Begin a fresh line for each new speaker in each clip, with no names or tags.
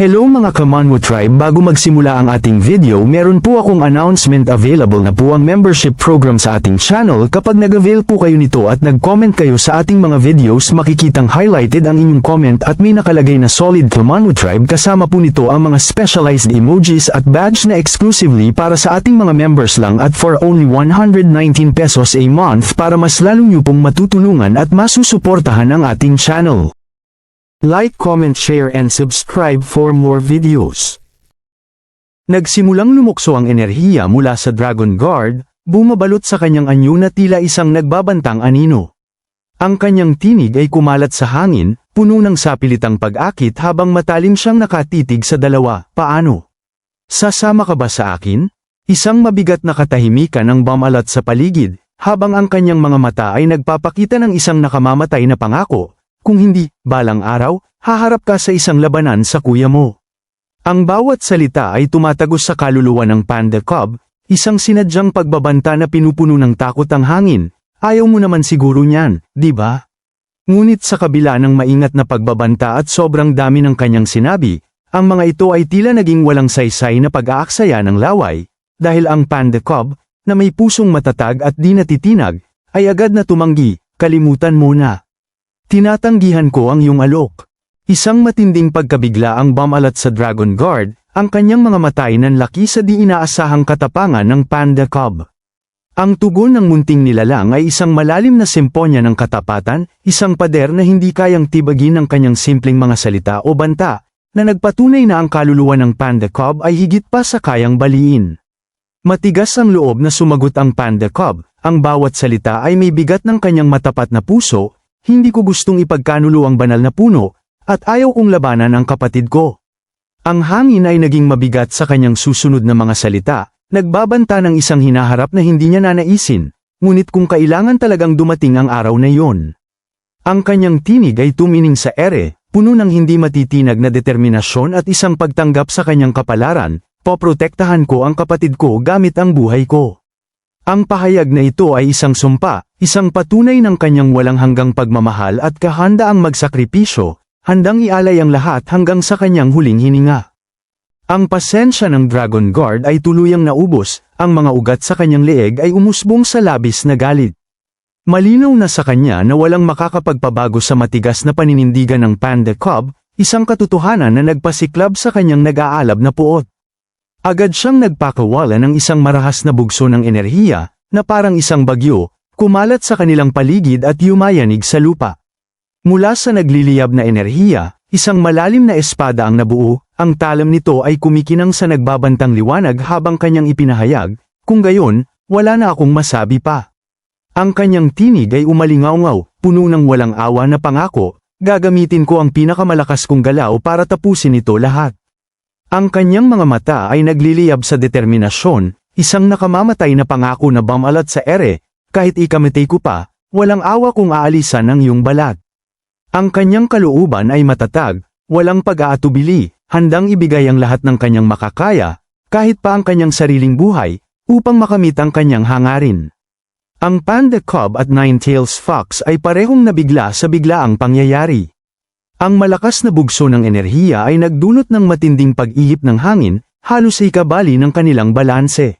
Hello mga Kamanwo Tribe, bago magsimula ang ating video meron po akong announcement. Available na po ang membership program sa ating channel. Kapag nag-avail po kayo nito at nag-comment kayo sa ating mga videos, makikitang highlighted ang inyong comment at may nakalagay na solid Kamanwo Tribe. Kasama po nito ang mga specialized emojis at badge na exclusively para sa ating mga members lang at for only 119 pesos a month para mas lalo nyo pong matutulungan at masusuportahan ang ating channel. Like, comment, share and subscribe for more videos. Nagsimulang lumukso ang enerhiya mula sa Dragon Guard, bumabalot sa kanyang anyo na tila isang nagbabantang anino. Ang kanyang tinig ay kumalat sa hangin, puno ng sapilitang pag-akit habang matalim siyang nakatitig sa dalawa. Paano? Sasama ka ba sa akin? Isang mabigat na katahimikan ang bumalat sa paligid, habang ang kanyang mga mata ay nagpapakita ng isang nakamamatay na pangako. Kung hindi, balang araw, haharap ka sa isang labanan sa kuya mo. Ang bawat salita ay tumatagos sa kaluluwa ng Panda Cub, isang sinadyang pagbabanta na pinupuno ng takot ang hangin. Ayaw mo naman siguro niyan, di ba? Ngunit sa kabila ng maingat na pagbabanta at sobrang dami ng kanyang sinabi, ang mga ito ay tila naging walang saysay na pag-aaksaya ng laway, dahil ang Panda Cub, na may pusong matatag at di natitinag, ay agad na tumanggi. Kalimutan mo na. Tinatanggihan ko ang iyong alok. Isang matinding pagkabigla ang bumalat sa Dragon Guard, ang kanyang mga mata ay nanlaki sa di inaasahang katapangan ng Panda Cub. Ang tugon ng munting nilalang ay isang malalim na simponya ng katapatan, isang pader na hindi kayang tibagin ng kanyang simpleng mga salita o banta, na nagpatunay na ang kaluluwa ng Panda Cub ay higit pa sa kayang baliin. Matigas ang loob na sumagot ang Panda Cub, ang bawat salita ay may bigat ng kanyang matapat na puso. Hindi ko gustong ipagkanulo ang banal na puno, at ayaw kong labanan ang kapatid ko. Ang hangin ay naging mabigat sa kanyang susunod na mga salita, nagbabanta ng isang hinaharap na hindi niya nanaisin, ngunit kung kailangan talagang dumating ang araw na iyon. Ang kanyang tinig ay tumining sa ere, puno ng hindi matitinag na determinasyon at isang pagtanggap sa kanyang kapalaran. Poprotektahan ko ang kapatid ko gamit ang buhay ko. Ang pahayag na ito ay isang sumpa, isang patunay ng kanyang walang hanggang pagmamahal at kahandaang magsakripisyo, handang ialay ang lahat hanggang sa kanyang huling hininga. Ang pasensya ng Dragon Guard ay tuluyang naubos, ang mga ugat sa kanyang leeg ay umusbong sa labis na galit. Malinaw na sa kanya na walang makakapagpabago sa matigas na paninindigan ng Panda Cub, isang katotohanan na nagpasiklab sa kanyang nag-aalab na puot. Agad siyang nagpakawala ng isang marahas na bugso ng enerhiya, na parang isang bagyo, kumalat sa kanilang paligid at yumayanig sa lupa. Mula sa nagliliyab na enerhiya, isang malalim na espada ang nabuo, ang talam nito ay kumikinang sa nagbabantang liwanag habang kanyang ipinahayag, kung gayon, wala na akong masabi pa. Ang kanyang tinig ay umalingaw-ngaw, puno ng walang awa na pangako, gagamitin ko ang pinakamalakas kong galaw para tapusin ito lahat. Ang kanyang mga mata ay nagliliyab sa determinasyon, isang nakamamatay na pangako na bumalat sa ere, kahit ikamatay ko pa, walang awa kung aalisan ang iyong balat. Ang kanyang kalooban ay matatag, walang pag-aatubili, handang ibigay ang lahat ng kanyang makakaya, kahit pa ang kanyang sariling buhay, upang makamit ang kanyang hangarin. Ang Panda Cub at Nine-Tails Fox ay parehong nabigla sa biglaang pangyayari. Ang malakas na bugso ng enerhiya ay nagdulot ng matinding pag-ihip ng hangin, halos ikabali ng kanilang balanse.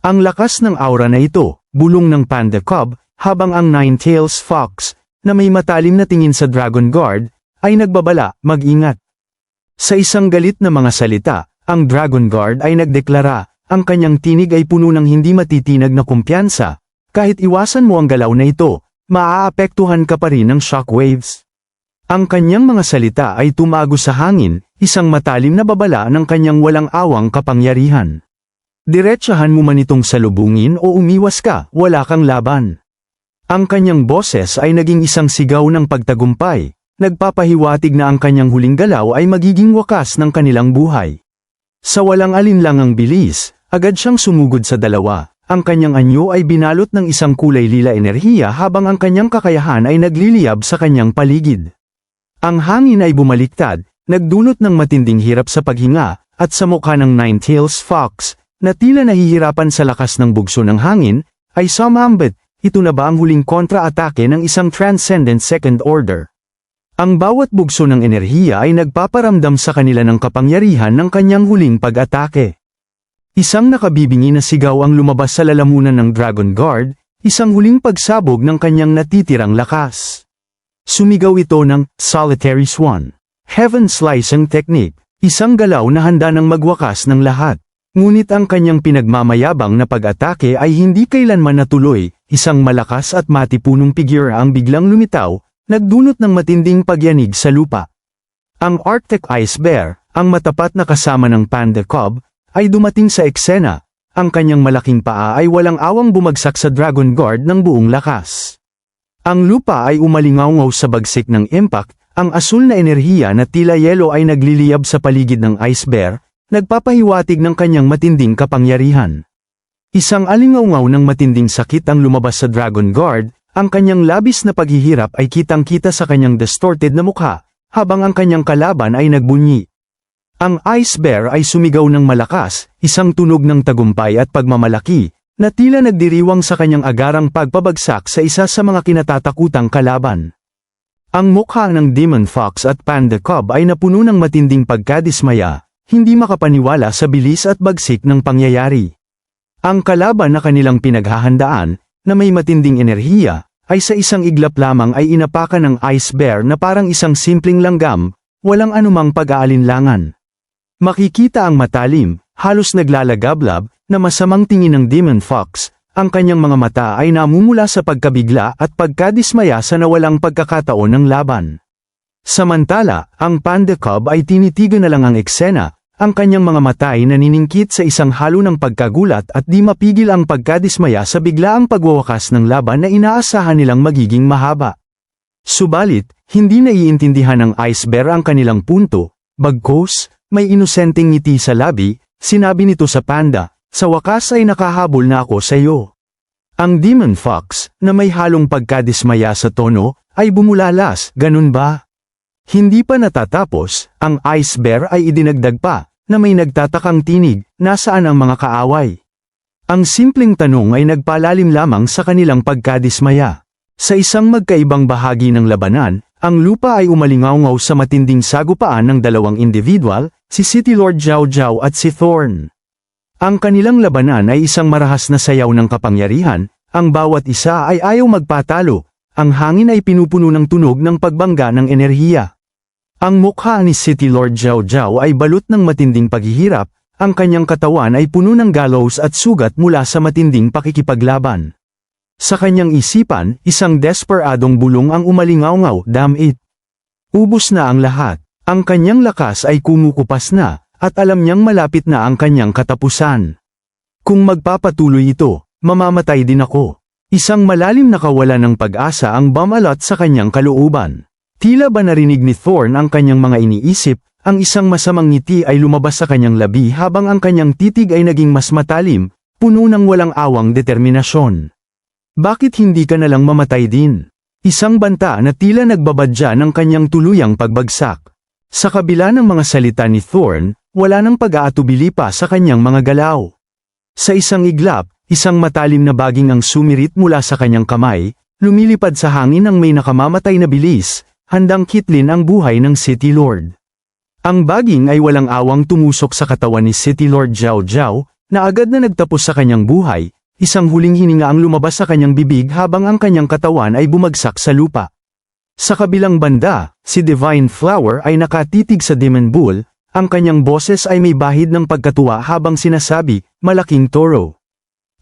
Ang lakas ng aura na ito, bulong ng Panda Cub, habang ang Nine-Tails Fox, na may matalim na tingin sa Dragon Guard, ay nagbabala, mag-ingat. Sa isang galit na mga salita, ang Dragon Guard ay nagdeklara, ang kanyang tinig ay puno ng hindi matitinag na kumpiyansa. Kahit iwasan mo ang galaw na ito, maaapektuhan ka pa rin ng shockwaves. Ang kanyang mga salita ay tumago sa hangin, isang matalim na babala ng kanyang walang awang kapangyarihan. Diretsahan mo man itong salubungin o umiwas ka, wala kang laban. Ang kanyang boses ay naging isang sigaw ng pagtagumpay, nagpapahiwatig na ang kanyang huling galaw ay magiging wakas ng kanilang buhay. Sa walang alinlangang bilis, agad siyang sumugod sa dalawa. Ang kanyang anyo ay binalot ng isang kulay lila enerhiya habang ang kanyang kakayahan ay nagliliyab sa kanyang paligid. Ang hangin ay bumaliktad, nagdulot ng matinding hirap sa paghinga, at sa mukha ng Nine-Tails Fox, na tila nahihirapan sa lakas ng bugso ng hangin, ay sumambit, ito na ba ang huling kontra-atake ng isang Transcendent Second Order? Ang bawat bugso ng enerhiya ay nagpaparamdam sa kanila ng kapangyarihan ng kanyang huling pag-atake. Isang nakabibingi na sigaw ang lumabas sa lalamunan ng Dragon Guard, isang huling pagsabog ng kanyang natitirang lakas. Sumigaw ito ng Solitary Swan, Heaven Slicing Technique, isang galaw na handa ng magwakas ng lahat. Ngunit ang kanyang pinagmamayabang na pag-atake ay hindi kailanman natuloy, isang malakas at matipunong figure ang biglang lumitaw, nagdulot ng matinding pagyanig sa lupa. Ang Arctic Ice Bear, ang matapat na kasama ng Panda Cub, ay dumating sa eksena. Ang kanyang malaking paa ay walang awang bumagsak sa Dragon Guard ng buong lakas. Ang lupa ay umalingaw sa bagsik ng impact, ang asul na enerhiya na tila yelo ay nagliliyab sa paligid ng Ice Bear, nagpapahiwatig ng kanyang matinding kapangyarihan. Isang alingaw ng matinding sakit ang lumabas sa Dragon Guard, ang kanyang labis na paghihirap ay kitang-kita sa kanyang distorted na mukha, habang ang kanyang kalaban ay nagbunyi. Ang Ice Bear ay sumigaw ng malakas, isang tunog ng tagumpay at pagmamalaki, na tila nagdiriwang sa kanyang agarang pagpabagsak sa isa sa mga kinatatakutang kalaban. Ang mukha ng Demon Fox at Panda Cub ay napuno ng matinding pagkadismaya, hindi makapaniwala sa bilis at bagsik ng pangyayari. Ang kalaban na kanilang pinaghahandaan, na may matinding enerhiya, ay sa isang iglap lamang ay inapakan ng Ice Bear na parang isang simpleng langgam, walang anumang pag-aalinlangan. Makikita ang matalim, halos naglalagablab, na masamang tingin ng Demon Fox, ang kanyang mga mata ay namumula sa pagkabigla at pagkadismaya sa nawalang pagkakataon ng laban. Samantala, ang Panda Cub ay tinitigan na lang ang eksena, ang kanyang mga mata ay naniningkit sa isang halo ng pagkagulat at di mapigil ang pagkadismaya sa biglaang pagwawakas ng laban na inaasahan nilang magiging mahaba. Subalit, hindi naiintindihan ng Ice Bear ang kanilang punto, bagkus, may inosenteng ngiti sa labi, sinabi nito sa Panda, sa wakas ay nakahabol na ako sa iyo. Ang Demon Fox, na may halong pagkadismaya sa tono, ay bumulalas, ganun ba? Hindi pa natatapos, ang Ice Bear ay idinagdag pa, na may nagtatakang tinig, nasaan ang mga kaaway? Ang simpleng tanong ay nagpalalim lamang sa kanilang pagkadismaya. Sa isang magkaibang bahagi ng labanan, ang lupa ay umalingaw sa matinding sagupaan ng dalawang individual, si City Lord Zhao Zhao at si Thorn. Ang kanilang labanan ay isang marahas na sayaw ng kapangyarihan, ang bawat isa ay ayaw magpatalo, ang hangin ay pinupuno ng tunog ng pagbangga ng enerhiya. Ang mukha ni City Lord Zhao Zhao ay balot ng matinding paghihirap, ang kanyang katawan ay puno ng gallows at sugat mula sa matinding pakikipaglaban. Sa kanyang isipan, isang desperadong bulong ang umalingaw, damn it. Ubus na ang lahat, ang kanyang lakas ay kumukupas na, at alam niyang malapit na ang kanyang katapusan. Kung magpapatuloy ito, mamamatay din ako. Isang malalim na kawalan ng pag-asa ang bumalot sa kanyang kalooban. Tila ba narinig ni Thorn ang kanyang mga iniisip, ang isang masamang ngiti ay lumabas sa kanyang labi habang ang kanyang titig ay naging mas matalim, puno ng walang awang determinasyon. Bakit hindi ka nalang mamatay din? Isang banta na tila nagbabadya ng kanyang tuluyang pagbagsak. Sa kabila ng mga salita ni Thorn, wala nang pag-aatubili pa sa kanyang mga galaw. Sa isang iglap, isang matalim na baging ang sumirit mula sa kanyang kamay, lumilipad sa hangin ang may nakamamatay na bilis, handang kitlin ang buhay ng City Lord. Ang baging ay walang awang tumusok sa katawan ni City Lord Zhao Zhao, na agad na nagtapos sa kanyang buhay, isang huling hininga ang lumabas sa kanyang bibig habang ang kanyang katawan ay bumagsak sa lupa. Sa kabilang banda, si Divine Flower ay nakatitig sa Demon Bull, ang kanyang boses ay may bahid ng pagkatuwa habang sinasabi, malaking toro.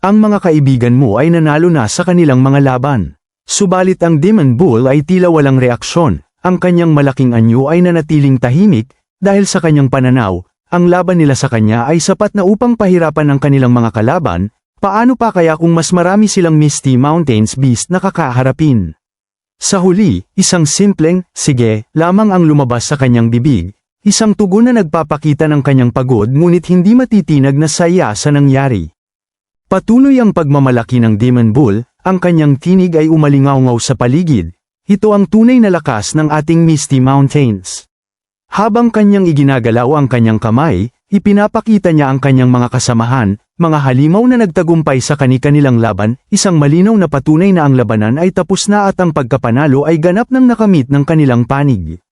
Ang mga kaibigan mo ay nanalo na sa kanilang mga laban. Subalit ang Demon Bull ay tila walang reaksyon, ang kanyang malaking anyo ay nanatiling tahimik, dahil sa kanyang pananaw, ang laban nila sa kanya ay sapat na upang pahirapan ang kanilang mga kalaban, paano pa kaya kung mas marami silang Misty Mountains Beast na kakaharapin? Sa huli, isang simpleng, sige, lamang ang lumabas sa kanyang bibig, isang tugon na nagpapakita ng kanyang pagod ngunit hindi matitinag na saya sa nangyari. Patuloy ang pagmamalaki ng Demon Bull, ang kanyang tinig ay umalingaw sa paligid, ito ang tunay na lakas ng ating Misty Mountains. Habang kanyang iginagalaw ang kanyang kamay, ipinapakita niya ang kanyang mga kasamahan, mga halimaw na nagtagumpay sa kani-kanilang laban, isang malinaw na patunay na ang labanan ay tapos na at ang pagkapanalo ay ganap ng nakamit ng kanilang panig.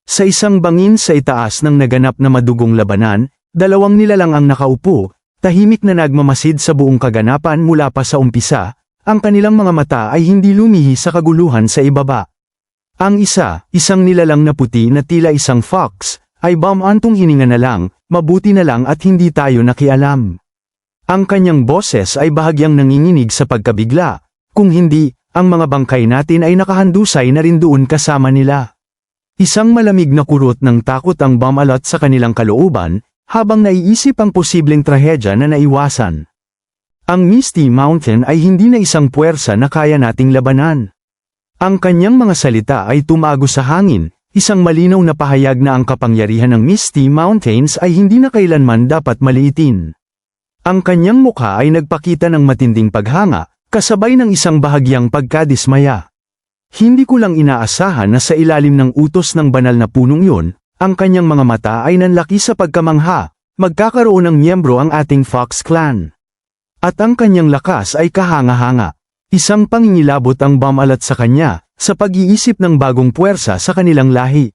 Sa isang bangin sa itaas ng naganap na madugong labanan, dalawang nilalang ang nakaupo, tahimik na nagmamasid sa buong kaganapan mula pa sa umpisa, ang kanilang mga mata ay hindi lumihi sa kaguluhan sa ibaba. Ang isa, isang nilalang na puti na tila isang fox, ay bumantong hininga na lang, mabuti na lang at hindi tayo nakialam. Ang kanyang boses ay bahagyang nanginginig sa pagkabigla, kung hindi, ang mga bangkay natin ay nakahandusay na rin doon kasama nila. Isang malamig na kurot ng takot ang bumalot sa kanilang kalooban, habang naiisip ang posibleng trahedya na naiwasan. Ang Misty Mountain ay hindi na isang puwersa na kaya nating labanan. Ang kanyang mga salita ay tumago sa hangin, isang malinaw na pahayag na ang kapangyarihan ng Misty Mountains ay hindi na kailanman dapat maliitin. Ang kanyang mukha ay nagpakita ng matinding paghanga, kasabay ng isang bahagyang pagkadismaya. Hindi ko lang inaasahan na sa ilalim ng utos ng banal na punong yun, ang kanyang mga mata ay nanlaki sa pagkamangha, magkakaroon ng miyembro ang ating Fox Clan. At ang kanyang lakas ay kahanga-hanga. Isang pangingilabot ang bumalat sa kanya, sa pag-iisip ng bagong puwersa sa kanilang lahi.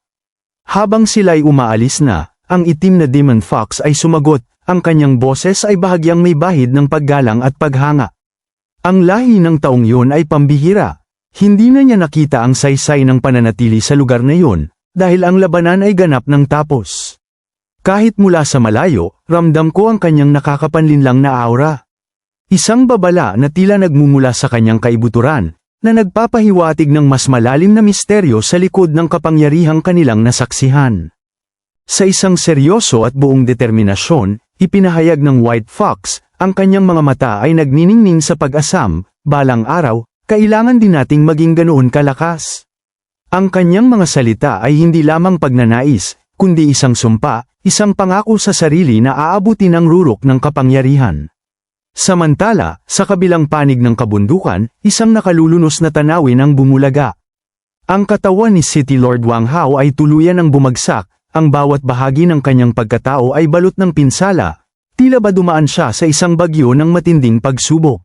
Habang sila'y umaalis na, ang itim na Demon Fox ay sumagot, ang kanyang boses ay bahagyang may bahid ng paggalang at paghanga. Ang lahi ng taong yun ay pambihira. Hindi na niya nakita ang saysay ng pananatili sa lugar na yun, dahil ang labanan ay ganap ng tapos. Kahit mula sa malayo, ramdam ko ang kanyang nakakapanlinlang na aura. Isang babala na tila nagmumula sa kanyang kaibuturan, na nagpapahiwatig ng mas malalim na misteryo sa likod ng kapangyarihang kanilang nasaksihan. Sa isang seryoso at buong determinasyon, ipinahayag ng White Fox, ang kanyang mga mata ay nagniningning sa pag-asam, balang araw, kailangan din nating maging ganoon kalakas. Ang kanyang mga salita ay hindi lamang pagnanais, kundi isang sumpa, isang pangako sa sarili na aabutin ang rurok ng kapangyarihan. Samantala, sa kabilang panig ng kabundukan, isang nakalulunos na tanawin ang bumulaga. Ang katawan ni City Lord Wang Hao ay tuluyan ng bumagsak, ang bawat bahagi ng kanyang pagkatao ay balot ng pinsala, tila ba dumaan siya sa isang bagyo ng matinding pagsubok.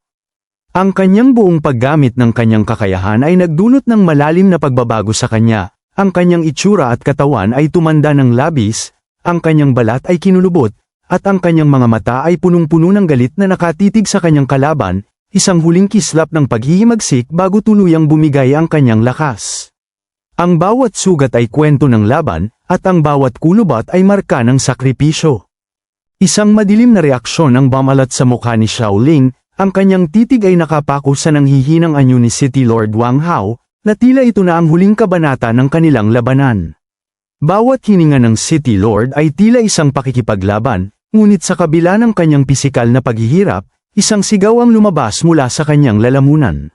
Ang kanyang buong paggamit ng kanyang kakayahan ay nagdulot ng malalim na pagbabago sa kanya, ang kanyang itsura at katawan ay tumanda ng labis, ang kanyang balat ay kinulubot, at ang kanyang mga mata ay punong-puno ng galit na nakatitig sa kanyang kalaban, isang huling kislap ng paghihimagsik bago tuluyang bumigay ang kanyang lakas. Ang bawat sugat ay kwento ng laban, at ang bawat kulubat ay marka ng sakripisyo. Isang madilim na reaksyon ang bumalat sa mukha ni Shaoling, ang kanyang titig ay nakapako sa nanghihinang anyo ni City Lord Wang Hao, na tila ito na ang huling kabanata ng kanilang labanan. Bawat hininga ng City Lord ay tila isang pakikipaglaban, ngunit sa kabila ng kanyang pisikal na paghihirap, isang sigaw ang lumabas mula sa kanyang lalamunan.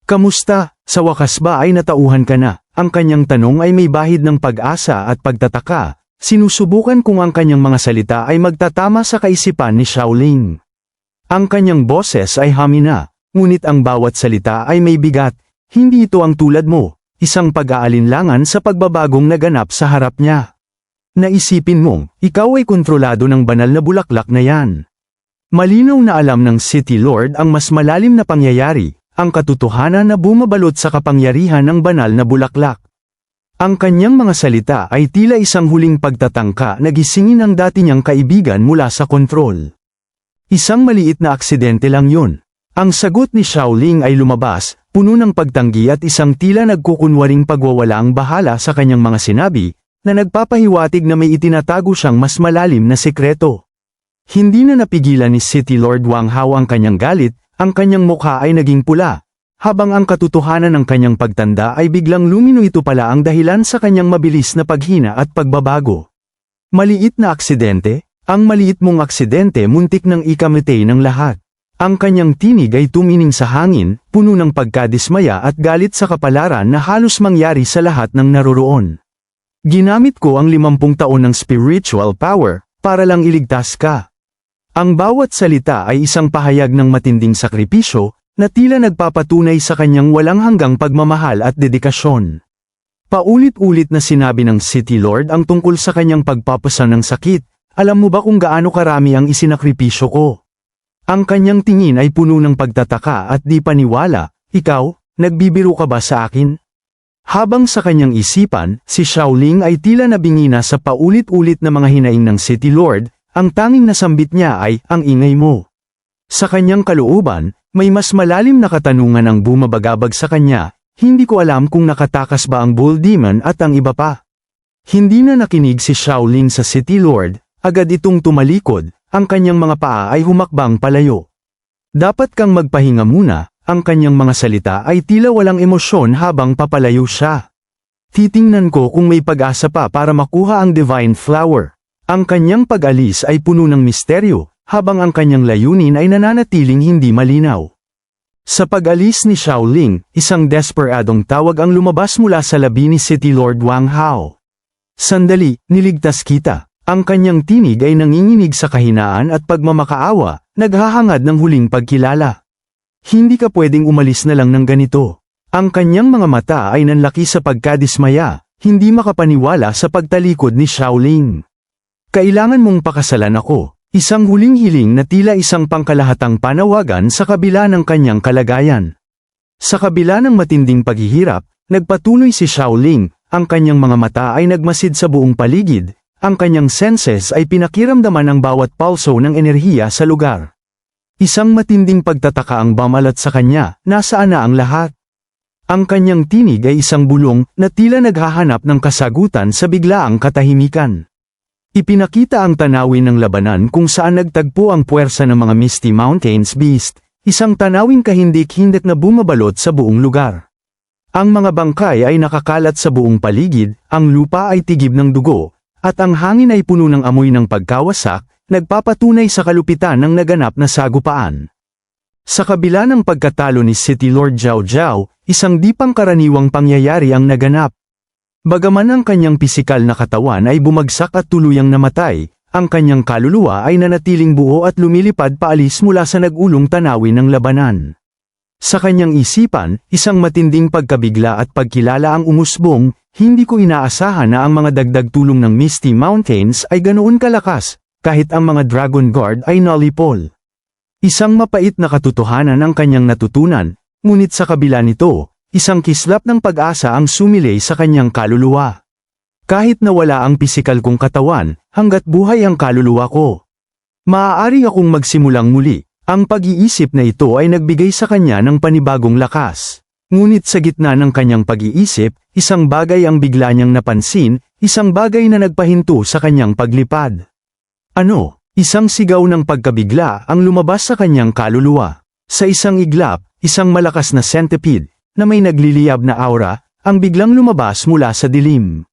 Kamusta? Sa wakas ba ay natauhan ka na? Ang kanyang tanong ay may bahid ng pag-asa at pagtataka, sinusubukan kung ang kanyang mga salita ay magtatama sa kaisipan ni Shaoling. Ang kanyang boses ay hamina, ngunit ang bawat salita ay may bigat, hindi ito ang tulad mo, isang pag-aalinlangan sa pagbabagong naganap sa harap niya. Naisipin mong, ikaw ay kontrolado ng banal na bulaklak na yan. Malinaw na alam ng City Lord ang mas malalim na pangyayari, ang katotohanan na bumabalot sa kapangyarihan ng banal na bulaklak. Ang kanyang mga salita ay tila isang huling pagtatangka na gisingin ang dati niyang kaibigan mula sa kontrol. Isang maliit na aksidente lang yun. Ang sagot ni Shaoling ay lumabas, puno ng pagtanggi at isang tila nagkukunwaring pagwawalaang bahala sa kanyang mga sinabi, na nagpapahiwatig na may itinatago siyang mas malalim na sekreto. Hindi na napigilan ni City Lord Wang Hao ang kanyang galit, ang kanyang mukha ay naging pula, habang ang katotohanan ng kanyang pagtanda ay biglang lumino ito pala ang dahilan sa kanyang mabilis na paghina at pagbabago. Maliit na aksidente? Ang maliit mong aksidente muntik nang ikamatay ng lahat. Ang kanyang tinig ay tumining sa hangin, puno ng pagkadismaya at galit sa kapalaran na halos mangyari sa lahat ng naroroon. Ginamit ko ang 50 taon ng spiritual power, para lang iligtas ka. Ang bawat salita ay isang pahayag ng matinding sakripisyo, na tila nagpapatunay sa kanyang walang hanggang pagmamahal at dedikasyon. Paulit-ulit na sinabi ng City Lord ang tungkol sa kanyang pagpapasan ng sakit, alam mo ba kung gaano karami ang isinakripisyo ko? Ang kanyang tingin ay puno ng pagtataka at di paniwala. Ikaw, nagbibiro ka ba sa akin? Habang sa kanyang isipan, si Xiaoling ay tila nabingina sa paulit-ulit na mga hinaing ng City Lord, ang tanging nasambit niya ay, ang ingay mo. Sa kanyang kalooban, may mas malalim na katanungan ang bumabagabag sa kanya, hindi ko alam kung nakatakas ba ang Bull Demon at ang iba pa. Hindi na nakinig si Xiaoling sa City Lord, agad itong tumalikod, ang kanyang mga paa ay humakbang palayo. Dapat kang magpahinga muna, ang kanyang mga salita ay tila walang emosyon habang papalayo siya. Titingnan ko kung may pag-asa pa para makuha ang Divine Flower. Ang kanyang pag-alis ay puno ng misteryo, habang ang kanyang layunin ay nananatiling hindi malinaw. Sa pag-alis ni Xiaoling, isang desperadong tawag ang lumabas mula sa labi ni City Lord Wang Hao. Sandali, niligtas kita. Ang kanyang tinig ay nanginginig sa kahinaan at pagmamakaawa, naghahangad ng huling pagkilala. Hindi ka pwedeng umalis na lang ng ganito. Ang kanyang mga mata ay nanlaki sa pagkadismaya, hindi makapaniwala sa pagtalikod ni Xiaoling. Kailangan mong pakasalan ako, isang huling hiling na tila isang pangkalahatang panawagan sa kabila ng kanyang kalagayan. Sa kabila ng matinding paghihirap, nagpatuloy si Xiaoling, ang kanyang mga mata ay nagmasid sa buong paligid. Ang kanyang senses ay pinakiramdaman ang bawat pulso ng enerhiya sa lugar. Isang matinding pagtataka ang bumalat sa kanya, nasaan na ang lahat? Ang kanyang tinig ay isang bulong na tila naghahanap ng kasagutan sa biglaang katahimikan. Ipinakita ang tanawin ng labanan kung saan nagtagpo ang puwersa ng mga Misty Mountains Beast, isang tanawing kahindik-hindik na bumabalot sa buong lugar. Ang mga bangkay ay nakakalat sa buong paligid, ang lupa ay tigib ng dugo, at ang hangin ay puno ng amoy ng pagkawasak, nagpapatunay sa kalupitan ng naganap na sagupaan. Sa kabila ng pagkatalo ni City Lord Zhao Zhao, isang di pangkaraniwang pangyayari ang naganap. Bagaman ang kanyang pisikal na katawan ay bumagsak at tuluyang namatay, ang kanyang kaluluwa ay nanatiling buo at lumilipad paalis mula sa nag-ulong tanawin ng labanan. Sa kanyang isipan, isang matinding pagkabigla at pagkilala ang umusbong, hindi ko inaasahan na ang mga dagdag tulong ng Misty Mountains ay ganoon kalakas, kahit ang mga Dragon Guard ay nalipol. Isang mapait na katotohanan ang kanyang natutunan, ngunit sa kabila nito, isang kislap ng pag-asa ang sumilay sa kanyang kaluluwa. Kahit nawala ang pisikal kong katawan, hanggat buhay ang kaluluwa ko. Maaari akong magsimulang muli. Ang pag-iisip na ito ay nagbigay sa kanya ng panibagong lakas. Ngunit sa gitna ng kanyang pag-iisip, isang bagay ang bigla niyang napansin, isang bagay na nagpahinto sa kanyang paglipad. Ano? Isang sigaw ng pagkabigla ang lumabas sa kanyang kaluluwa. Sa isang iglap, isang malakas na centipede, na may nagliliyab na aura, ang biglang lumabas mula sa dilim.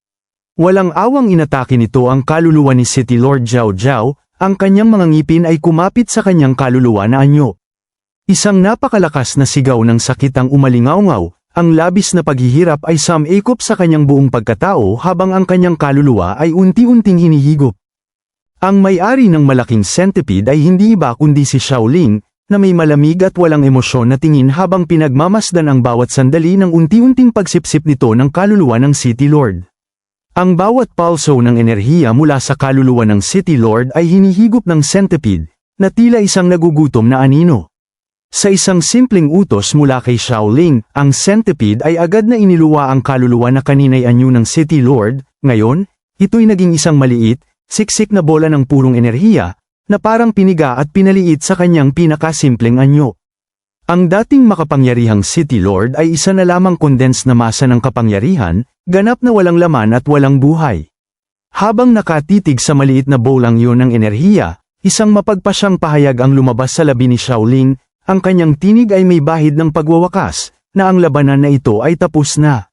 Walang awang inatake nito ang kaluluwa ni City Lord Zhao Zhao, ang kanyang mga ngipin ay kumapit sa kanyang kaluluwa na anyo. Isang napakalakas na sigaw ng sakit ang umalingaw-ngaw, ang labis na paghihirap ay sumikop sa kanyang buong pagkatao habang ang kanyang kaluluwa ay unti-unting hinihigop. Ang may-ari ng malaking centipede ay hindi iba kundi si Xiaoling, na may malamig at walang emosyon na tingin habang pinagmamasdan ang bawat sandali ng unti-unting pagsipsip nito ng kaluluwa ng City Lord. Ang bawat pulso ng enerhiya mula sa kaluluwa ng City Lord ay hinihigop ng centipede, na tila isang nagugutom na anino. Sa isang simpleng utos mula kay Xiaoling, ang centipede ay agad na iniluwa ang kaluluwa na kanina'y anyo ng City Lord. Ngayon, ito'y naging isang maliit, siksik na bola ng purong enerhiya, na parang piniga at pinaliit sa kanyang pinakasimpleng anyo. Ang dating makapangyarihang City Lord ay isa na lamang condensed na masa ng kapangyarihan, ganap na walang laman at walang buhay. Habang nakatitig sa maliit na bolang yun ng enerhiya, isang mapagpasyang pahayag ang lumabas sa labi ni Xiaoling, ang kanyang tinig ay may bahid ng pagwawakas, na ang labanan na ito ay tapos na.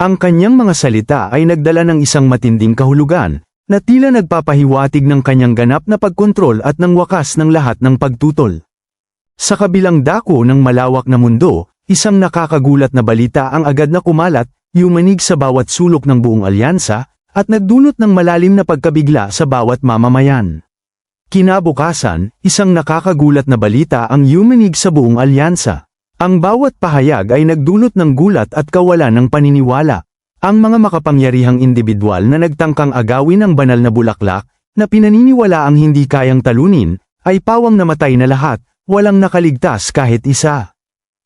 Ang kanyang mga salita ay nagdala ng isang matinding kahulugan, na tila nagpapahiwatig ng kanyang ganap na pagkontrol at ng wakas ng lahat ng pagtutol. Sa kabilang dako ng malawak na mundo, isang nakakagulat na balita ang agad na kumalat, yumanig sa bawat sulok ng buong alyansa, at nagdulot ng malalim na pagkabigla sa bawat mamamayan. Kinabukasan, isang nakakagulat na balita ang yumanig sa buong alyansa. Ang bawat pahayag ay nagdulot ng gulat at kawalan ng paniniwala. Ang mga makapangyarihang individual na nagtangkang agawin ang banal na bulaklak, na pinaniniwala ang hindi kayang talunin, ay pawang namatay na lahat, walang nakaligtas kahit isa.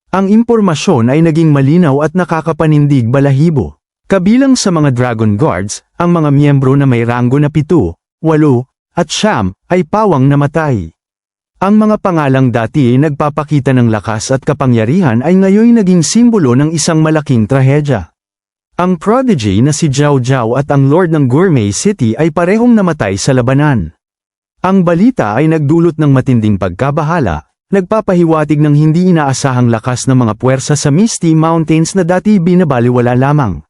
Ang impormasyon ay naging malinaw at nakakapanindig balahibo. Kabilang sa mga Dragon Guards, ang mga miyembro na may ranggo na 7, 8, at 9, ay pawang namatay. Ang mga pangalang dati ay nagpapakita ng lakas at kapangyarihan ay ngayon naging simbolo ng isang malaking trahedya. Ang prodigy na si Zhao Zhao at ang Lord ng Gourmet City ay parehong namatay sa labanan. Ang balita ay nagdulot ng matinding pagkabahala, nagpapahiwatig ng hindi inaasahang lakas ng mga puwersa sa Misty Mountains na dati binabaliwala lamang.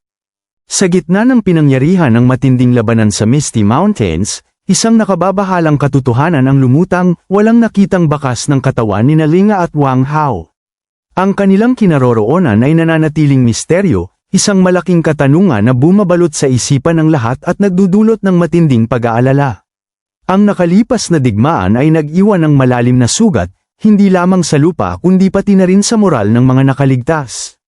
Sa gitna ng pinangyarihan ng matinding labanan sa Misty Mountains, isang nakababahalang katotohanan ang lumutang, walang nakitang bakas ng katawan ni Linga at Wang Hao. Ang kanilang kinaroroonan ay nananatiling misteryo, isang malaking katanungan na bumabalot sa isipan ng lahat at nagdudulot ng matinding pag-aalala. Ang nakalipas na digmaan ay nag-iwan ng malalim na sugat, hindi lamang sa lupa kundi pati na rin sa moral ng mga nakaligtas.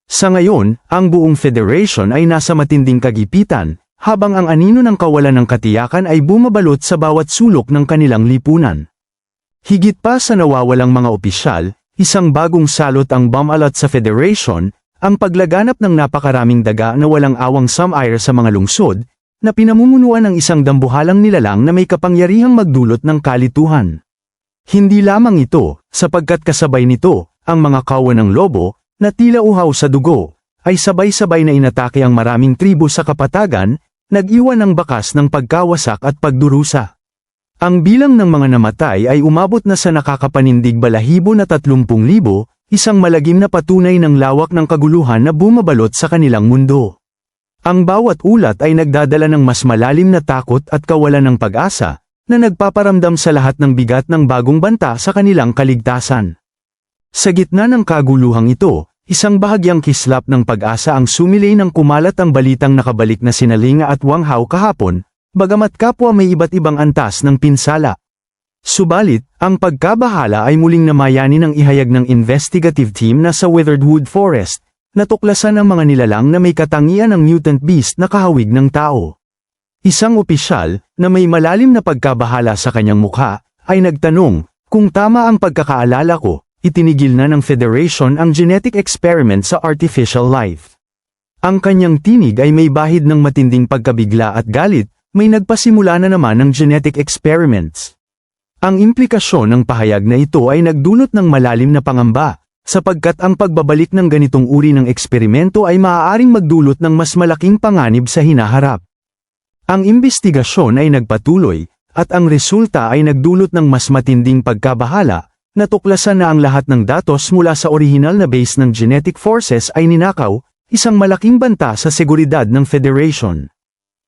Sa ngayon, ang buong Federation ay nasa matinding kagipitan, habang ang anino ng kawalan ng katiyakan ay bumabalot sa bawat sulok ng kanilang lipunan. Higit pa sa nawawalang mga opisyal, isang bagong salot ang bumalat sa Federation, ang paglaganap ng napakaraming daga na walang awang sumire sa mga lungsod, na pinamumunuan ng isang dambuhalang nilalang na may kapangyarihang magdulot ng kalituhan. Hindi lamang ito, sapagkat kasabay nito, ang mga kawan ng lobo, na tila uhaw sa dugo, ay sabay-sabay na inatake ang maraming tribo sa kapatagan, nag-iwan ng bakas ng pagkawasak at pagdurusa. Ang bilang ng mga namatay ay umabot na sa nakakapanindig balahibo na 30,000, isang malagim na patunay ng lawak ng kaguluhan na bumabalot sa kanilang mundo. Ang bawat ulat ay nagdadala ng mas malalim na takot at kawalan ng pag-asa, na nagpaparamdam sa lahat ng bigat ng bagong banta sa kanilang kaligtasan. Sa gitna ng kaguluhang ito, isang bahagyang kislap ng pag-asa ang sumilay ng kumalat ang balitang nakabalik na sina Linga at Wang Hao kahapon, bagamat kapwa may iba't ibang antas ng pinsala. Subalit, ang pagkabahala ay muling namayani ng ihayag ng investigative team na sa Witheredwood Forest, natuklasan ang mga nilalang na may katangian ng mutant beast na kahawig ng tao. Isang opisyal, na may malalim na pagkabahala sa kanyang mukha, ay nagtanong, kung tama ang pagkakaalala ko, itinigil na ng Federation ang genetic experiment sa artificial life. Ang kanyang tinig ay may bahid ng matinding pagkabigla at galit, may nagpasimula na naman ng genetic experiments. Ang implikasyon ng pahayag na ito ay nagdulot ng malalim na pangamba, sapagkat ang pagbabalik ng ganitong uri ng eksperimento ay maaaring magdulot ng mas malaking panganib sa hinaharap. Ang imbestigasyon ay nagpatuloy, at ang resulta ay nagdulot ng mas matinding pagkabahala. Natuklasan na ang lahat ng datos mula sa orihinal na base ng genetic forces ay ninakaw, isang malaking banta sa seguridad ng Federation.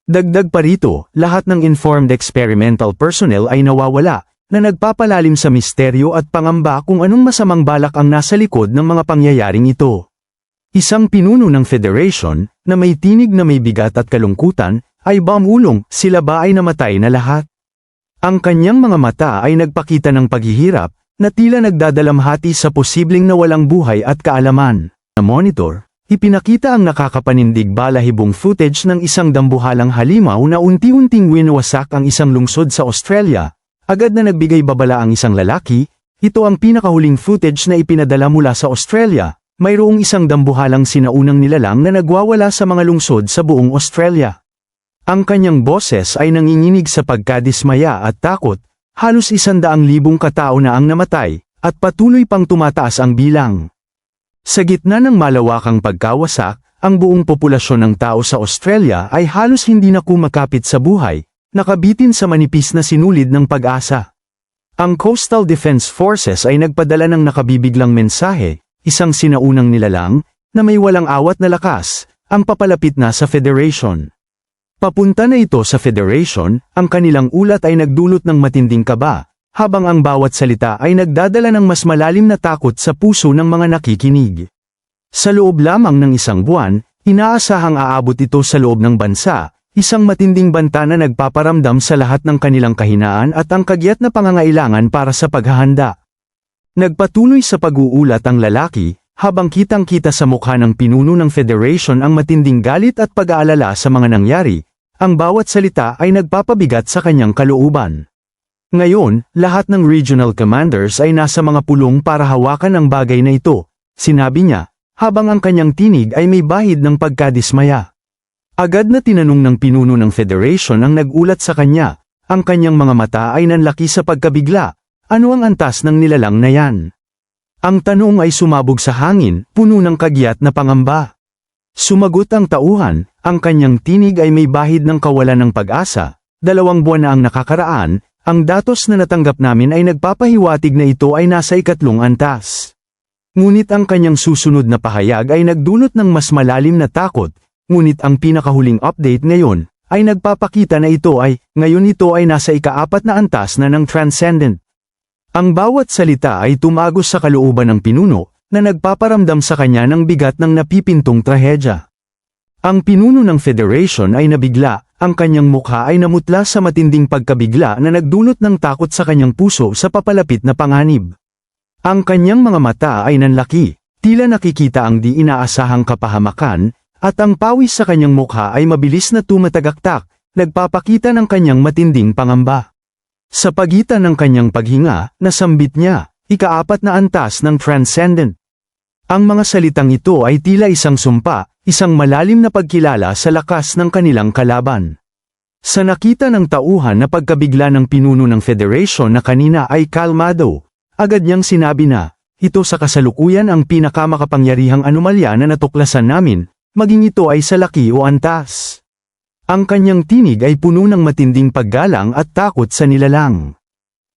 Dagdag pa rito, lahat ng informed experimental personnel ay nawawala, na nagpapalalim sa misteryo at pangamba kung anong masamang balak ang nasa likod ng mga pangyayaring ito. Isang pinuno ng Federation, na may tinig na may bigat at kalungkutan, ay bumulong, sila ba ay namatay na lahat? Ang kanyang mga mata ay nagpakita ng paghihirap, na tila nagdadalamhati sa posibleng nawalang buhay at kaalaman. Sa monitor, ipinakita ang nakakapanindig balahibong footage ng isang dambuhalang halimaw na unti-unting winawasak ang isang lungsod sa Australia. Agad na nagbigay babala ang isang lalaki, ito ang pinakahuling footage na ipinadala mula sa Australia. Mayroong isang dambuhalang sinaunang nilalang na nagwawala sa mga lungsod sa buong Australia. Ang kanyang boses ay nanginginig sa pagkadismaya at takot. Halos 100,000 katao na ang namatay, at patuloy pang tumataas ang bilang. Sa gitna ng malawakang pagkawasak, ang buong populasyon ng tao sa Australia ay halos hindi na kumakapit sa buhay, nakabitin sa manipis na sinulid ng pag-asa. Ang Coastal Defense Forces ay nagpadala ng nakabibiglang mensahe, isang sinaunang nilalang, na may walang awat na lakas, ang papalapit na sa Federation. Papunta na ito sa Federation, ang kanilang ulat ay nagdulot ng matinding kaba, habang ang bawat salita ay nagdadala ng mas malalim na takot sa puso ng mga nakikinig. Sa loob lamang ng isang buwan, inaasahang aabot ito sa loob ng bansa, isang matinding banta na nagpaparamdam sa lahat ng kanilang kahinaan at ang kagyat na pangangailangan para sa paghahanda. Nagpatuloy sa pag-uulat ang lalaki, habang kitang-kita sa mukha ng pinuno ng Federation ang matinding galit at pag-aalala sa mga nangyari, ang bawat salita ay nagpapabigat sa kanyang kalooban. Ngayon, lahat ng regional commanders ay nasa mga pulong para hawakan ang bagay na ito, sinabi niya, habang ang kanyang tinig ay may bahid ng pagkadismaya. Agad na tinanong ng pinuno ng Federation ang nagulat sa kanya, ang kanyang mga mata ay nanlaki sa pagkabigla, ano ang antas ng nilalang na yan? Ang tanong ay sumabog sa hangin, puno ng kagyat na pangamba. Sumagot ang tauhan, ang kanyang tinig ay may bahid ng kawalan ng pag-asa, 2 buwan na ang nakakaraan, ang datos na natanggap namin ay nagpapahiwatig na ito ay nasa 3 antas. Ngunit ang kanyang susunod na pahayag ay nagdulot ng mas malalim na takot, ngunit ang pinakahuling update ngayon, ay nagpapakita na ngayon ito ay nasa 4 na antas na ng Transcendent. Ang bawat salita ay tumagos sa kalooban ng pinuno, na nagpaparamdam sa kanya ng bigat ng napipintong trahedya. Ang pinuno ng Federation ay nabigla, ang kanyang mukha ay namutla sa matinding pagkabigla na nagdulot ng takot sa kanyang puso sa papalapit na panganib. Ang kanyang mga mata ay nanlaki, tila nakikita ang di inaasahang kapahamakan, at ang pawis sa kanyang mukha ay mabilis na tumatagaktak, nagpapakita ng kanyang matinding pangamba. Sa pagitan ng kanyang paghinga, nasambit niya, 4 na antas ng Transcendent. Ang mga salitang ito ay tila isang sumpa, isang malalim na pagkilala sa lakas ng kanilang kalaban. Sa nakita ng tauhan na pagkabigla ng pinuno ng Federation na kanina ay kalmado, agad niyang sinabi na, ito sa kasalukuyan ang pinakamakapangyarihang anomalya na natuklasan namin, maging ito ay sa laki o antas. Ang kanyang tinig ay puno ng matinding paggalang at takot sa nilalang.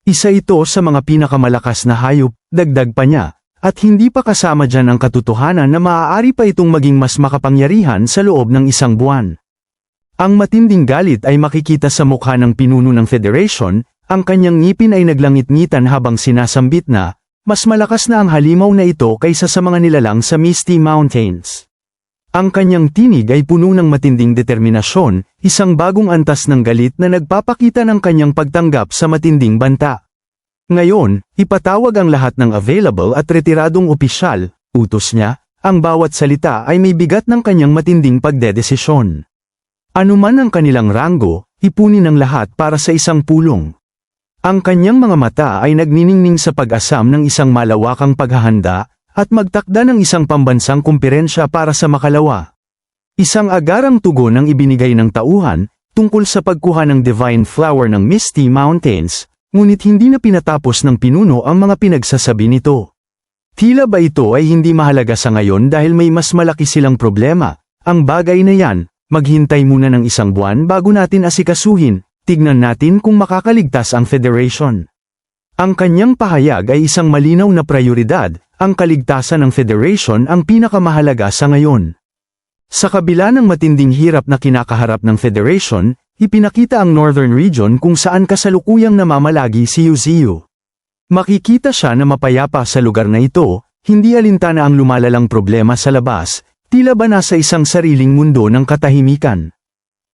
Isa ito sa mga pinakamalakas na hayop, dagdag pa niya, at hindi pa kasama dyan ang katotohanan na maaari pa itong maging mas makapangyarihan sa loob ng 1 buwan. Ang matinding galit ay makikita sa mukha ng pinuno ng Federation, ang kanyang ngipin ay naglangit-ngitan habang sinasambit na, mas malakas na ang halimaw na ito kaysa sa mga nilalang sa Misty Mountains. Ang kanyang tinig ay puno ng matinding determinasyon, isang bagong antas ng galit na nagpapakita ng kanyang pagtanggap sa matinding banta. Ngayon, ipatawag ang lahat ng available at retiradong opisyal, utos niya, ang bawat salita ay may bigat ng kanyang matinding pagdedesisyon. Anuman ang kanilang ranggo, ipunin ang lahat para sa isang pulong. Ang kanyang mga mata ay nagniningning sa pag-asam ng isang malawakang paghahanda, at magtakda ng isang pambansang kumperensya para sa makalawa. Isang agarang tugon ang ibinigay ng tauhan, tungkol sa pagkuha ng Divine Flower ng Misty Mountains, ngunit hindi na pinatapos ng pinuno ang mga pinagsasabi nito. Tila ba ito ay hindi mahalaga sa ngayon dahil may mas malaki silang problema, ang bagay na yan, maghintay muna ng 1 buwan bago natin asikasuhin, tignan natin kung makakaligtas ang Federation. Ang kanyang pahayag ay isang malinaw na prioridad, ang kaligtasan ng Federation ang pinakamahalaga sa ngayon. Sa kabila ng matinding hirap na kinakaharap ng Federation, ipinakita ang Northern Region kung saan kasalukuyang namamalagi si Yuziu. Makikita siya na mapayapa sa lugar na ito, hindi alintana ang lumalalang problema sa labas, tila ba nasa isang sariling mundo ng katahimikan.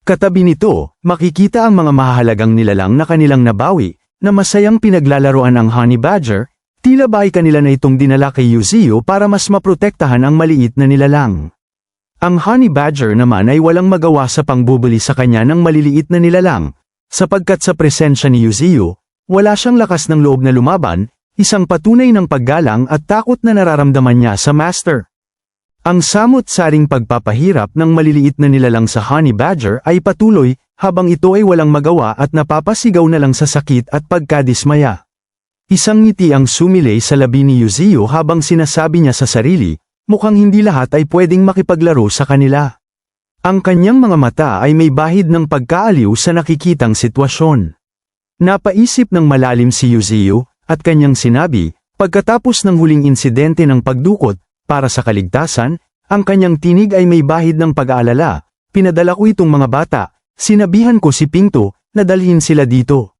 Katabi nito, makikita ang mga mahahalagang nilalang na kanilang nabawi, na masayang pinaglalaroan ang Honey Badger, tila ba ay kanila na itong dinala kay Yuziu para mas maprotektahan ang maliit na nilalang. Ang Honey Badger naman ay walang magawa sa pangbubuli sa kanya ng maliliit na nilalang, sapagkat sa presensya ni Yuziu, wala siyang lakas ng loob na lumaban, isang patunay ng paggalang at takot na nararamdaman niya sa Master. Ang samot-saring pagpapahirap ng maliliit na nilalang sa Honey Badger ay patuloy, habang ito ay walang magawa at napapasigaw na lang sa sakit at pagkadismaya. Isang ngiti ang sumilay sa labi ni Yuziu habang sinasabi niya sa sarili, mukhang hindi lahat ay pwedeng makipaglaro sa kanila. Ang kanyang mga mata ay may bahid ng pagkaaliw sa nakikitang sitwasyon. Napaisip ng malalim si Yuziu, at kanyang sinabi, pagkatapos ng huling insidente ng pagdukot, para sa kaligtasan, ang kanyang tinig ay may bahid ng pag-aalala, pinadala ko itong mga bata, sinabihan ko si Pinto, na dalhin sila dito.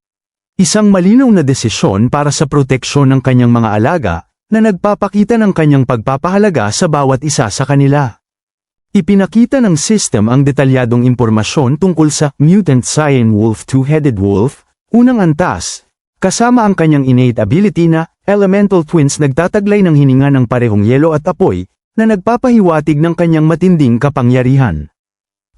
Isang malinaw na desisyon para sa proteksyon ng kanyang mga alaga, na nagpapakita ng kanyang pagpapahalaga sa bawat isa sa kanila. Ipinakita ng system ang detalyadong impormasyon tungkol sa Mutant Cyan Wolf Two-Headed Wolf, unang antas, kasama ang kanyang innate ability na Elemental Twins nagtataglay ng hininga ng parehong yelo at apoy, na nagpapahiwatig ng kanyang matinding kapangyarihan.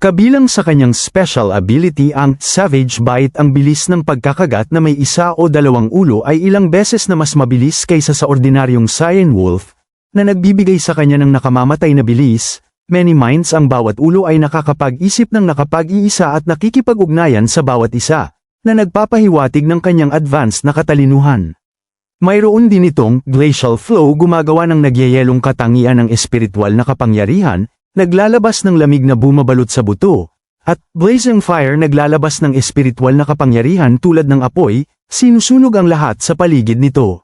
Kabilang sa kanyang special ability ang Savage Bite. Ang bilis ng pagkakagat na may isa o dalawang ulo ay ilang beses na mas mabilis kaysa sa ordinaryong Cyan Wolf, na nagbibigay sa kanya ng nakamamatay na bilis. Many minds. Ang bawat ulo ay nakakapag-isip ng nakapag-iisa at nakikipag-ugnayan sa bawat isa, na nagpapahiwatig ng kanyang advanced na katalinuhan. Mayroon din itong Glacial Flow, gumagawa ng nagyayelong katangian ng espiritual na kapangyarihan, naglalabas ng lamig na bumabalot sa buto, at Blazing Fire, naglalabas ng espiritual na kapangyarihan tulad ng apoy, sinusunog ang lahat sa paligid nito.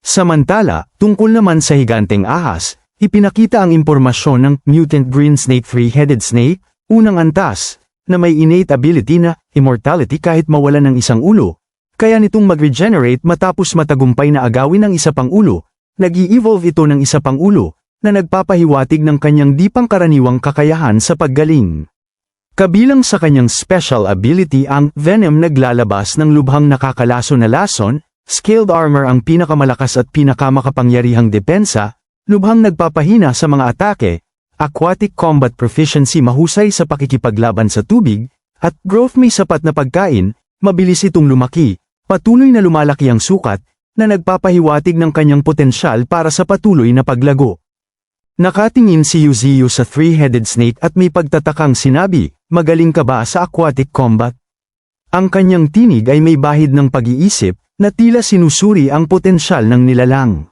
Samantala, tungkol naman sa higanteng ahas, ipinakita ang impormasyon ng Mutant Green Snake, Three-Headed Snake, unang antas, na may innate ability na immortality kahit mawalan ng isang ulo, kaya nitong mag-regenerate matapos matagumpay na agawin ng isa pang ulo, nag-i-evolve ito ng isa pang ulo, na nagpapahiwatig ng kanyang di pangkaraniwang kakayahan sa paggaling. Kabilang sa kanyang special ability ang Venom, naglalabas ng lubhang nakakalaso na lason, Scaled Armor, ang pinakamalakas at pinakamakapangyarihang depensa, lubhang nagpapahina sa mga atake, Aquatic Combat Proficiency, mahusay sa pakikipaglaban sa tubig, at Growth, may sapat na pagkain, mabilis itong lumaki, patuloy na lumalaki ang sukat, na nagpapahiwatig ng kanyang potensyal para sa patuloy na paglago. Nakatingin si Yuziu sa Three-Headed Snake at may pagtatakang sinabi, "Magaling ka ba sa aquatic combat?" Ang kanyang tinig ay may bahid ng pag-iisip, na tila sinusuri ang potensyal ng nilalang.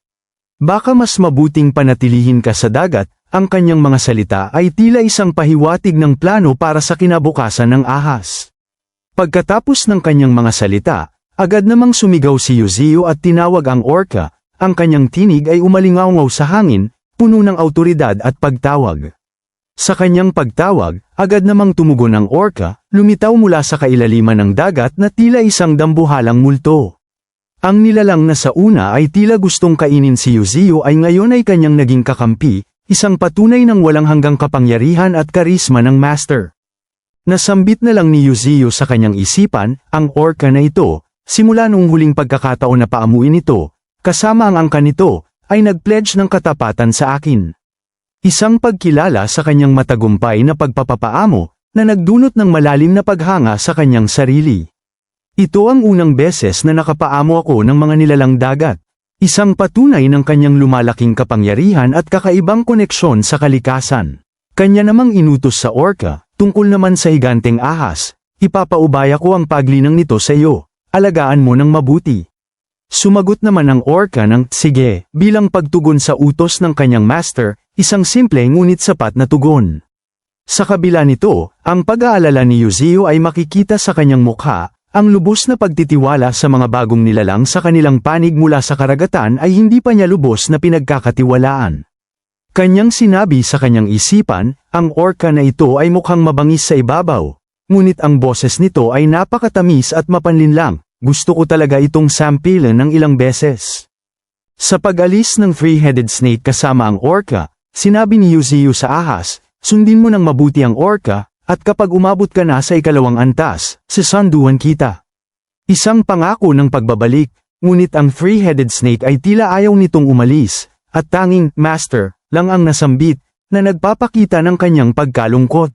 "Baka mas mabuting panatilihin ka sa dagat." Ang kanyang mga salita ay tila isang pahiwatig ng plano para sa kinabukasan ng ahas. Pagkatapos ng kanyang mga salita, agad namang sumigaw si Yuziu at tinawag ang orca. Ang kanyang tinig ay umalingaw sa hangin, puno ng awtoridad at pagtawag. Sa kanyang pagtawag, agad namang tumugon ang orca, lumitaw mula sa kailaliman ng dagat na tila isang dambuhalang multo. Ang nilalang na sa una ay tila gustong kainin si Yuziu ay ngayon ay kanyang naging kakampi, isang patunay ng walang hanggang kapangyarihan at karisma ng master. Nasambit na lang ni Yuziu sa kanyang isipan, ang orca na ito, simula noong huling pagkakataon na paamuin ito, kasama ang angka nito, ay nag-pledge ng katapatan sa akin. Isang pagkilala sa kanyang matagumpay na pagpapapaamo, na nagdulot ng malalim na paghanga sa kanyang sarili. Ito ang unang beses na nakapaamo ako ng mga nilalang dagat. Isang patunay ng kanyang lumalaking kapangyarihan at kakaibang koneksyon sa kalikasan. Kanya namang inutos sa orca, tungkol naman sa higanteng ahas, "Ipapaubaya ko ang paglinang nito sa iyo, alagaan mo ng mabuti." Sumagot naman ang orca ng "Sige," bilang pagtugon sa utos ng kanyang master, isang simple ngunit sapat na tugon. Sa kabila nito, ang pag-aalala ni Yuziu ay makikita sa kanyang mukha, ang lubos na pagtitiwala sa mga bagong nilalang sa kanilang panig mula sa karagatan ay hindi pa niya lubos na pinagkakatiwalaan. Kanyang sinabi sa kanyang isipan, ang orca na ito ay mukhang mabangis sa ibabaw, ngunit ang boses nito ay napakatamis at mapanlinlang. Gusto ko talaga itong sampilan ng ilang beses. Sa pag-alis ng Three-Headed Snake kasama ang orca, sinabi ni Yuziu sa ahas, "Sundin mo ng mabuti ang orca, at kapag umabot ka na sa ikalawang antas, sasanduhan kita." Isang pangako ng pagbabalik, ngunit ang Three-Headed Snake ay tila ayaw nitong umalis, at tanging "Master" lang ang nasambit, na nagpapakita ng kanyang pagkalungkot.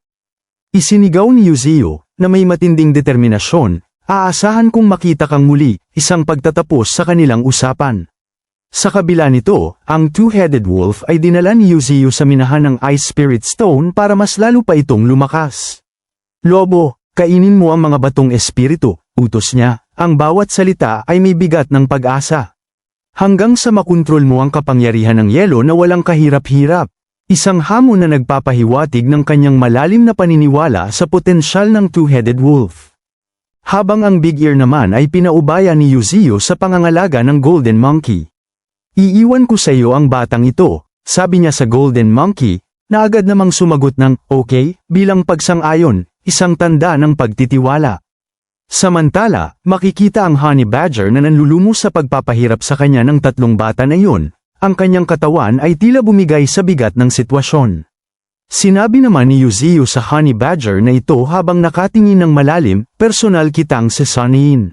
Isinigaw ni Yuziu, na may matinding determinasyon, "Aasahan kong makita kang muli," isang pagtatapos sa kanilang usapan. Sa kabila nito, ang Two-Headed Wolf ay dinala ni Yuziu sa minahan ng Ice Spirit Stone para mas lalo pa itong lumakas. "Lobo, kainin mo ang mga batong espiritu," utos niya, "ang bawat salita ay may bigat ng pag-asa. Hanggang sa makontrol mo ang kapangyarihan ng yelo na walang kahirap-hirap." Isang hamon na nagpapahiwatig ng kanyang malalim na paniniwala sa potensyal ng Two-Headed Wolf. Habang ang Big Ear naman ay pinaubaya ni Yuziu sa pangangalaga ng Golden Monkey. "Iiwan ko sa iyo ang batang ito," sabi niya sa Golden Monkey, na agad namang sumagot ng "Okay" bilang pagsang-ayon, isang tanda ng pagtitiwala. Samantala, makikita ang Honey Badger na nanlulumo sa pagpapahirap sa kanya ng tatlong bata na iyon, ang kanyang katawan ay tila bumigay sa bigat ng sitwasyon. Sinabi naman ni Yuziu sa Honey Badger na ito habang nakatingin ng malalim, "Personal kitang sesoniin."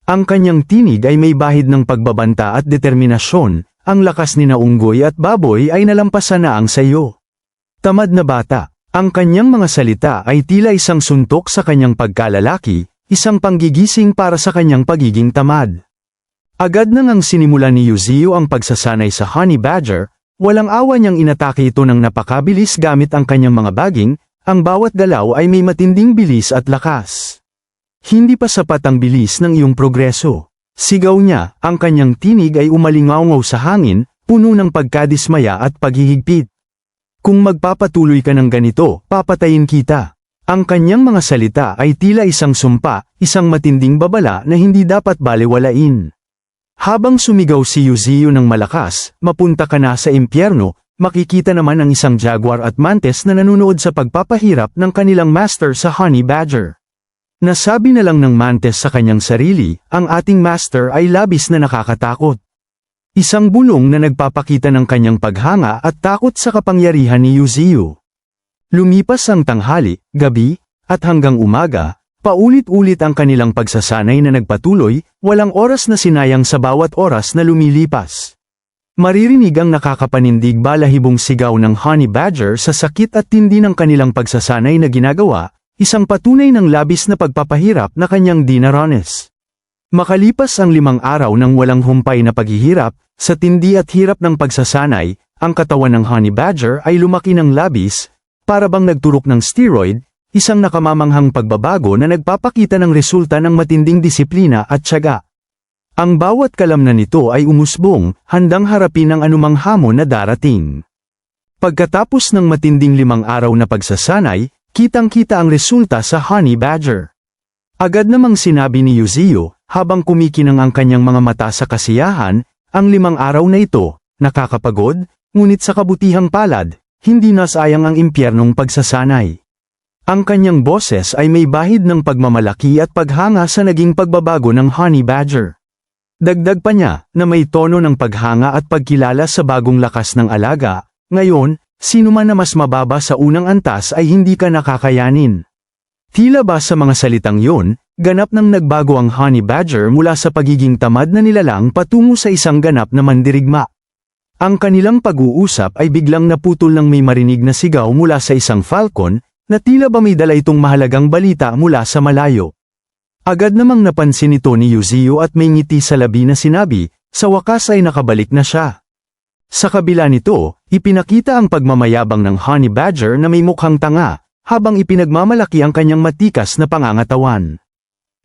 Ang kanyang tinig ay may bahid ng pagbabanta at determinasyon, ang lakas ni na unggoy at baboy ay nalampasan na ang sayo. "Tamad na bata, Ang kanyang mga salita ay tila isang suntok sa kanyang pagkalalaki, isang panggigising para sa kanyang pagiging tamad. Agad nang sinimulan ni Yuzio ang pagsasanay sa Honey Badger, walang awa niyang inatake ito ng napakabilis gamit ang kanyang mga baging, ang bawat galaw ay may matinding bilis at lakas. Hindi pa sapat ang bilis ng iyong progreso. Sigaw niya, ang kanyang tinig ay umalingaw sa hangin, puno ng pagkadismaya at paghihigpit. Kung magpapatuloy ka ng ganito, papatayin kita. Ang kanyang mga salita ay tila isang sumpa, isang matinding babala na hindi dapat balewalain. Habang sumigaw si Yuzio ng malakas, mapunta ka na sa impyerno, makikita naman ang isang jaguar at mantis na nanunood sa pagpapahirap ng kanilang master sa Honey Badger. Nasabi na lang ng mantis sa kanyang sarili, ang ating master ay labis na nakakatakot. Isang bulong na nagpapakita ng kanyang paghanga at takot sa kapangyarihan ni Yuzio. Lumipas ang tanghali, gabi, at hanggang umaga, paulit-ulit ang kanilang pagsasanay na nagpatuloy, walang oras na sinayang sa bawat oras na lumilipas. Maririnig ang nakakapanindig balahibong sigaw ng Honey Badger sa sakit at tindi ng kanilang pagsasanay na ginagawa, isang patunay ng labis na pagpapahirap na kanyang dinaranas. Makalipas ang 5 araw ng walang humpay na paghihirap, sa tindi at hirap ng pagsasanay, ang katawan ng Honey Badger ay lumaki ng labis, para bang nagturok ng steroid, isang nakamamanghang pagbabago na nagpapakita ng resulta ng matinding disiplina at tiyaga. Ang bawat kalamnan nito ay umusbong, handang harapin ang anumang hamon na darating. Pagkatapos ng matinding 5 araw na pagsasanay, kitang-kita ang resulta sa Honey Badger. Agad namang sinabi ni Yuzio, habang kumikinang ang kanyang mga mata sa kasiyahan, ang 5 araw na ito, nakakapagod, ngunit sa kabutihang palad, hindi nasayang ang impyernong pagsasanay. Ang kanyang boses ay may bahid ng pagmamalaki at paghanga sa naging pagbabago ng Honey Badger. Dagdag pa niya, na may tono ng paghanga at pagkilala sa bagong lakas ng alaga, ngayon, sino man na mas mababa sa unang antas ay hindi ka nakakayanin. Tila ba sa mga salitang yun, ganap nang nagbago ang Honey Badger mula sa pagiging tamad na nilalang patungo sa isang ganap na mandirigma. Ang kanilang pag-uusap ay biglang naputol ng may marinig na sigaw mula sa isang falcon, na tila ba may dala itong mahalagang balita mula sa malayo. Agad namang napansin ito ni Yuzio at may ngiti sa labi na sinabi, sa wakas ay nakabalik na siya. Sa kabila nito, ipinakita ang pagmamayabang ng Honey Badger na may mukhang tanga, habang ipinagmamalaki ang kanyang matikas na pangangatawan.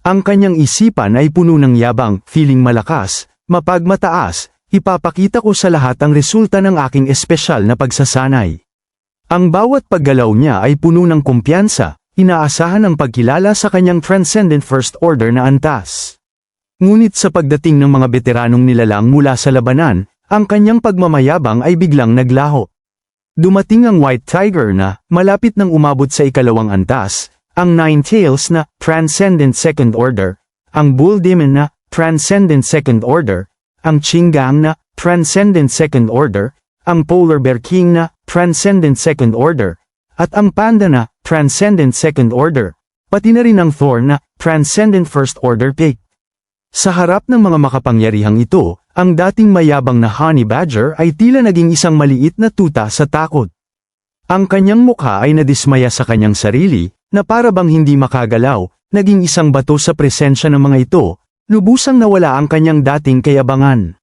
Ang kanyang isipan ay puno ng yabang, feeling malakas, mapagmataas, ipapakita ko sa lahat ang resulta ng aking espesyal na pagsasanay. Ang bawat paggalaw niya ay puno ng kumpiyansa, inaasahan ang pagkilala sa kanyang Transcendent First Order na antas. Ngunit sa pagdating ng mga veteranong nilalang mula sa labanan, ang kanyang pagmamayabang ay biglang naglaho. Dumating ang White Tiger na, malapit nang umabot sa ikalawang antas, ang Nine Tails na, Transcendent Second Order, ang Bull Demon na, Transcendent Second Order, ang Chingang na, Transcendent Second Order, ang Polar Bear King na, Transcendent Second Order, at ang Panda na, Transcendent Second Order, pati na rin ang Thor na, Transcendent First Order Pig. Sa harap ng mga makapangyarihang ito, ang dating mayabang na Honey Badger ay tila naging isang maliit na tuta sa takot. Ang kanyang mukha ay nadismaya sa kanyang sarili, na para bang hindi makagalaw, naging isang bato sa presensya ng mga ito, lubusang nawala ang kanyang dating kayabangan.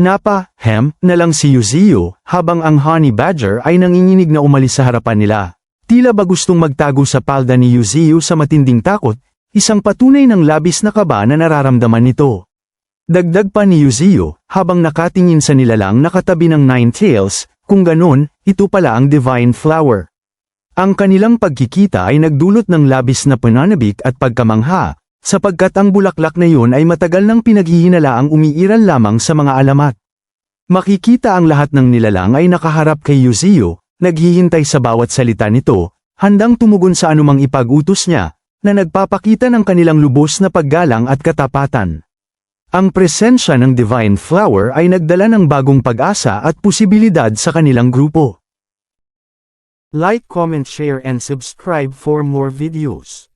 Na lang si Yuzio, habang ang Honey Badger ay nanginginig na umalis sa harapan nila. Tila ba gustong magtago sa palda ni Yuzio sa matinding takot, isang patunay ng labis na kaba na nararamdaman nito. Dagdag pa ni Yuzio, habang nakatingin sa nilalang nakatabi ng Nine Tails, kung ganon, ito pala ang Divine Flower. Ang kanilang pagkikita ay nagdulot ng labis na pananabik at pagkamangha, sapagkat ang bulaklak na yun ay matagal nang pinaghihinalaang umiiral lamang sa mga alamat. Makikita ang lahat ng nilalang ay nakaharap kay Yuzio, naghihintay sa bawat salita nito, handang tumugon sa anumang ipag-utos niya, na nagpapakita ng kanilang lubos na paggalang at katapatan. Ang presensya ng Divine Flower ay nagdala ng bagong pag-asa at posibilidad sa kanilang grupo. Like, comment, share and subscribe for more videos.